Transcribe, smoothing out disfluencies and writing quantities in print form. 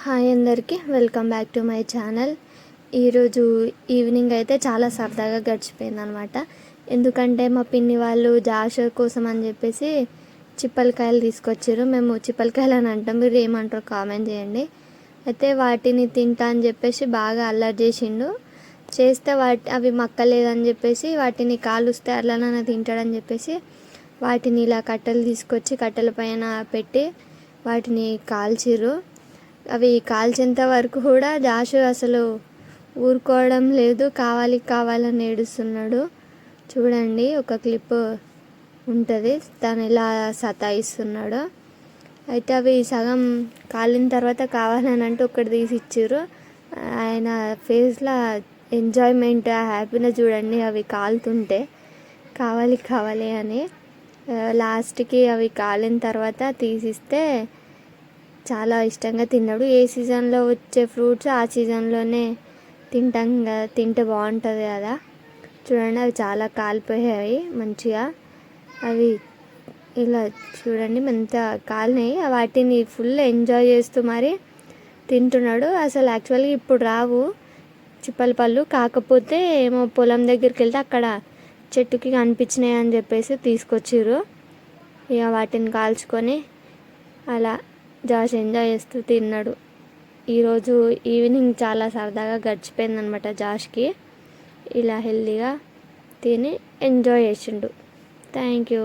Hi అందరికీ, welcome back to my channel. ఈరోజు evening అయితే చాలా సరదాగా గడిచిపోయింది అనమాట. ఎందుకంటే మా పిన్ని వాళ్ళు జాష్ కోసం అని చెప్పేసి చిప్పలకాయలు తీసుకొచ్చారు. మేము చిప్పలకాయలు అని అంటాం, మీరు ఏమంటారో కామెంట్ చేయండి. అయితే వాటిని తింటా అని చెప్పేసి బాగా అల్లరి చేసిండు. చేస్తే అవి మక్కలేదని చెప్పేసి వాటిని కాలుస్తే అట్లనే తింటాడని చెప్పేసి వాటిని ఇలా కట్టెలు తీసుకొచ్చి కట్టెల పైన పెట్టి వాటిని కాల్చిర్రు. అవి కాల్చేంత వరకు కూడా జాషు అసలు ఊరుకోవడం లేదు, కావాలని ఏడుస్తున్నాడు. చూడండి, ఒక క్లిప్ ఉంటుంది తను ఇలా సతాయిస్తున్నాడు. అయితే అవి సగం కాలిన తర్వాత కావాలని అంటే ఒకటి తీసి ఇచ్చారు. ఆయన ఫేస్లో ఎంజాయ్మెంట్, హ్యాపీనెస్ చూడండి. అవి కాలుతుంటే కావాలి అని లాస్ట్కి అవి కాలిన తర్వాత తీసిస్తే చాలా ఇష్టంగా తిన్నాడు. ఏ సీజన్లో వచ్చే ఫ్రూట్స్ ఆ సీజన్లోనే తింటాం కదా, తింటే బాగుంటుంది కదా. చూడండి, అవి చాలా కాలిపోయాయి మంచిగా. అవి ఇలా చూడండి మంచిగా కాలినాయి. వాటిని ఫుల్ ఎంజాయ్ చేస్తూ మరి తింటున్నాడు. అసలు యాక్చువల్గా ఇప్పుడు రావు చిప్పల పళ్ళు, కాకపోతే ఏమో పొలం దగ్గరికి వెళ్తే అక్కడ చెట్టుకి కనిపించినాయి అని చెప్పేసి తీసుకొచ్చిర్రు. ఇక వాటిని కాల్చుకొని అలా జాష్ ఎంజాయ్ చేస్తూ తిన్నాడు. ఈరోజు ఈవినింగ్ చాలా సరదాగా గడిచిపోయిందనమాట జాష్కి. ఇలా హెల్తీగా తిని ఎంజాయ్ చేసిండు. Thank you.